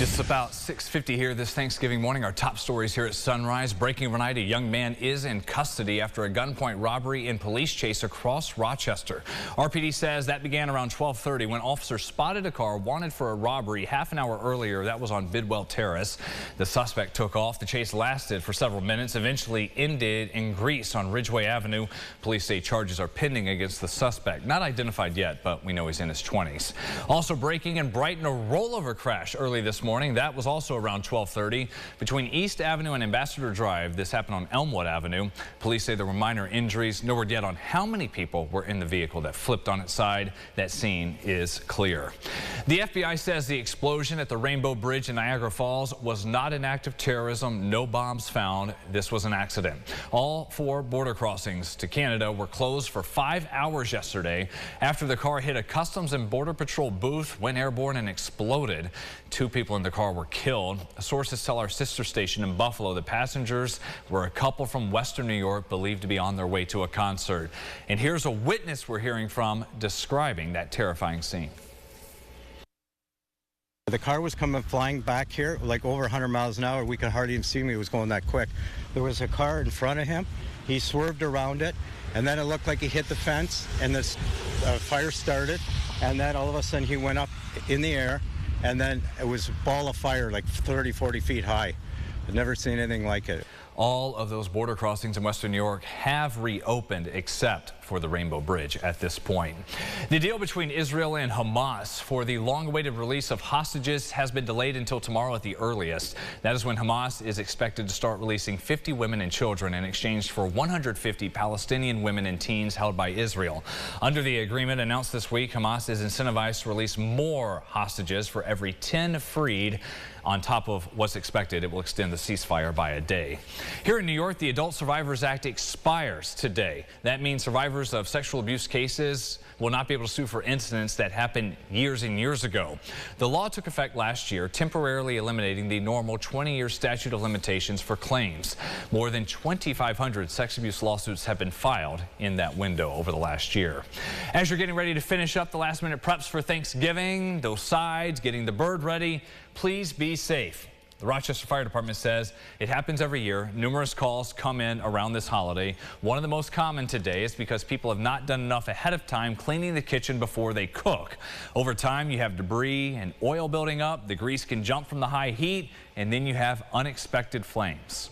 It's about 6:50 here this Thanksgiving morning. Our top stories here at Sunrise. Breaking overnight, a young man is in custody after a gunpoint robbery and police chase across Rochester. RPD says that began around 12:30 when officers spotted a car wanted for a robbery half an hour earlier. That was on Bidwell Terrace. The suspect took off. The chase lasted for several minutes, eventually ended in Greece on Ridgeway Avenue. Police say charges are pending against the suspect. Not identified yet, but we know he's in his 20s. Also breaking in Brighton, a rollover crash early this morning. That was also around 12:30 between East Avenue and Ambassador Drive. This happened on Elmwood Avenue. Police say there were minor injuries. No word yet on how many people were in the vehicle that flipped on its side. That scene is clear. The FBI says the explosion at the Rainbow Bridge in Niagara Falls was not an act of terrorism. No bombs found. This was an accident. All 4 border crossings to Canada were closed for 5 hours yesterday after the car hit a Customs and Border Patrol booth, went airborne and exploded. 2 people in the car were killed. Sources tell our sister station in Buffalo the passengers were a couple from Western New York believed to be on their way to a concert. And here's a witness we're hearing from describing that terrifying scene. The car was coming flying back here like over 100 miles an hour. We could hardly even see me. It was going that quick. There was a car in front of him. He swerved around it, and then it looked like he hit the fence, and this fire started, and then all of a sudden he went up in the air, and then it was a ball of fire like 30, 40 feet high. I've never seen anything like it. All of those border crossings in Western New York have reopened except for the Rainbow Bridge at this point. The deal between Israel and Hamas for the long-awaited release of hostages has been delayed until tomorrow at the earliest. That is when Hamas is expected to start releasing 50 women and children in exchange for 150 Palestinian women and teens held by Israel. Under the agreement announced this week, Hamas is incentivized to release more hostages for every 10 freed. On top of what's expected, it will extend the ceasefire by a day. Here in New York, the Adult Survivors Act expires today. That means survivors of sexual abuse cases will not be able to sue for incidents that happened years and years ago. The law took effect last year, temporarily eliminating the normal 20-year statute of limitations for claims. More than 2,500 sex abuse lawsuits have been filed in that window over the last year. As you're getting ready to finish up the last-minute preps for Thanksgiving, those sides, getting the bird ready, please be safe. The Rochester Fire Department says it happens every year. Numerous calls come in around this holiday. One of the most common today is because people have not done enough ahead of time cleaning the kitchen before they cook. Over time, you have debris and oil building up. The grease can jump from the high heat, and then you have unexpected flames.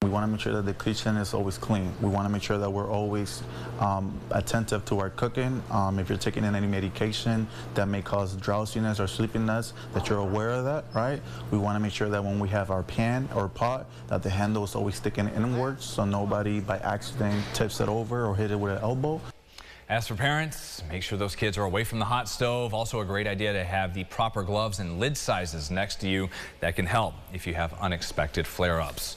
We want to make sure that the kitchen is always clean. We want to make sure that we're always attentive to our cooking. If you're taking in any medication that may cause drowsiness or sleepiness, that you're aware of that, right? We want to make sure that when we have our pan or pot, that the handle is always sticking inwards so nobody by accident tips it over or hit it with an elbow. As for parents, make sure those kids are away from the hot stove. Also a great idea to have the proper gloves and lid sizes next to you. That can help if you have unexpected flare-ups.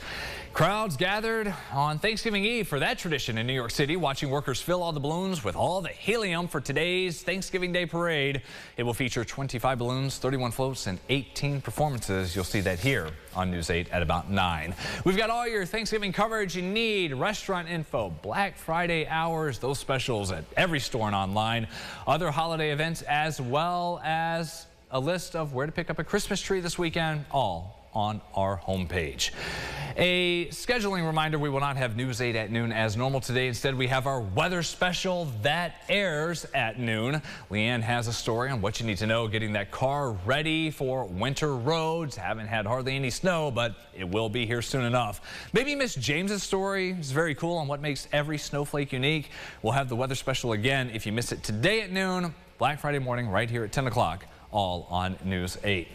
Crowds gathered on Thanksgiving Eve for that tradition in New York City, watching workers fill all the balloons with all the helium for today's Thanksgiving Day parade. It will feature 25 balloons, 31 floats, and 18 performances. You'll see that here on News 8 at about 9. We've got all your Thanksgiving coverage you need, restaurant info, Black Friday hours, those specials at every store and online, other holiday events, as well as a list of where to pick up a Christmas tree this weekend, all on our homepage. A scheduling reminder, we will not have News 8 at noon as normal today. Instead, we have our weather special that airs at noon. Leanne has a story on what you need to know getting that car ready for winter roads. Haven't had hardly any snow, but it will be here soon enough. Maybe Miss James's story is very cool on what makes every snowflake unique. We'll have the weather special again if you miss it today at noon, Black Friday morning right here at 10 o'clock. All on News 8.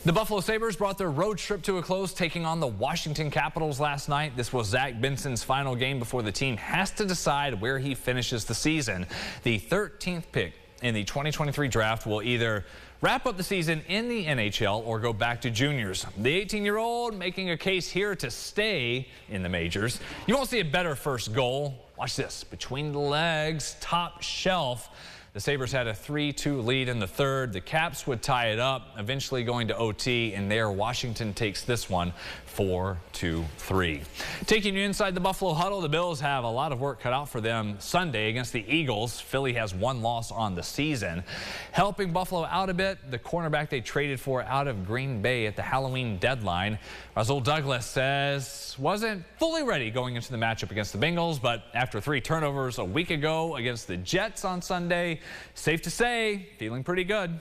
The Buffalo Sabres brought their road trip to a close, taking on the Washington Capitals last night. This was Zach Benson's final game before the team has to decide where he finishes the season. The 13th pick in the 2023 draft will either wrap up the season in the NHL or go back to juniors. The 18-year-old making a case here to stay in the majors. You won't see a better first goal. Watch this. Between the legs, top shelf. The Sabres had a 3-2 lead in the third. The Caps would tie it up, eventually going to OT, and there Washington takes this one 4-3. Taking you inside the Buffalo huddle, the Bills have a lot of work cut out for them Sunday against the Eagles. Philly has one loss on the season. Helping Buffalo out a bit, the cornerback they traded for out of Green Bay at the Halloween deadline. Rasul Douglas says wasn't fully ready going into the matchup against the Bengals, but after 3 turnovers a week ago against the Jets on Sunday, safe to say, feeling pretty good.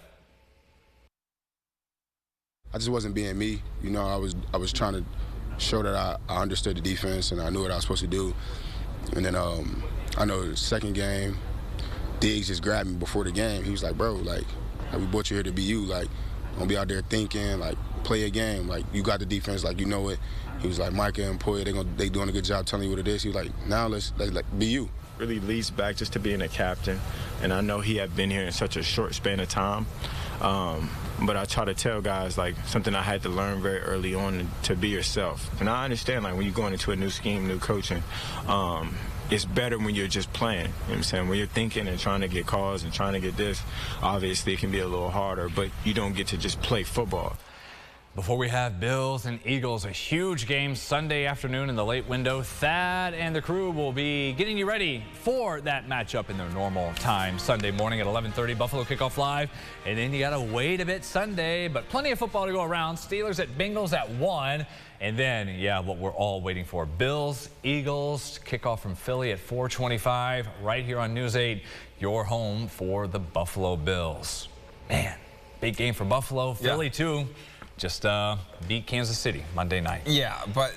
I just wasn't being me. You know, I was trying to show that I understood the defense and I knew what I was supposed to do. And then I know the second game, Diggs just grabbed me before the game. He was like, bro, like we brought you here to be you. Like, don't be out there thinking, like, play a game. Like, you got the defense, like, you know it. He was like, Micah and Poya, they doing a good job telling you what it is. He was like, now let's be you. Really leads back just to being a captain, and I know he had been here in such a short span of time, but I try to tell guys, like, something I had to learn very early on, to be yourself. And I understand, like, when you're going into a new scheme, new coaching, it's better when you're just playing. You know what I'm saying? When you're thinking and trying to get calls and trying to get this, obviously it can be a little harder, but you don't get to just play football. Before we have Bills and Eagles, a huge game Sunday afternoon in the late window. Thad and the crew will be getting you ready for that matchup in their normal time. Sunday morning at 11:30, Buffalo Kickoff Live. And then you got to wait a bit Sunday, but plenty of football to go around. Steelers at Bengals at 1. And then, yeah, what we're all waiting for. Bills, Eagles, kickoff from Philly at 4:25 right here on News 8, your home for the Buffalo Bills. Man, big game for Buffalo. Philly, too. Just beat Kansas City Monday night. Yeah, but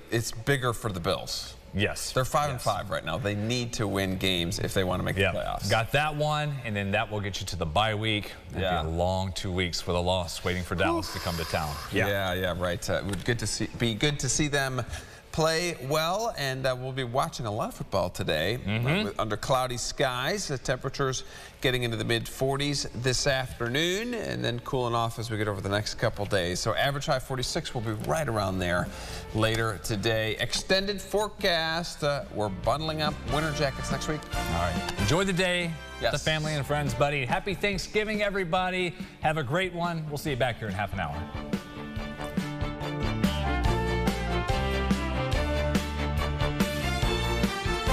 it's bigger for the Bills. Yes. They're 5-5 right now. They need to win games if they want to make the playoffs. Got that one, and then that will get you to the bye week. That'd be a long 2 weeks with a loss, waiting for Dallas to come to town. Yeah, right. Be good to see them play well, and we'll be watching a lot of football today under cloudy skies. The temperatures getting into the mid-40s this afternoon, and then cooling off as we get over the next couple days. So average high 46 will be right around there later today. Extended forecast. We're bundling up winter jackets next week. All right. Enjoy the day. Yes. The family and friends, buddy. Happy Thanksgiving, everybody. Have a great one. We'll see you back here in half an hour.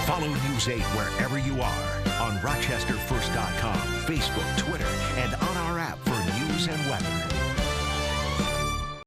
Follow News 8 wherever you are on RochesterFirst.com, Facebook, Twitter, and on our app for news and weather.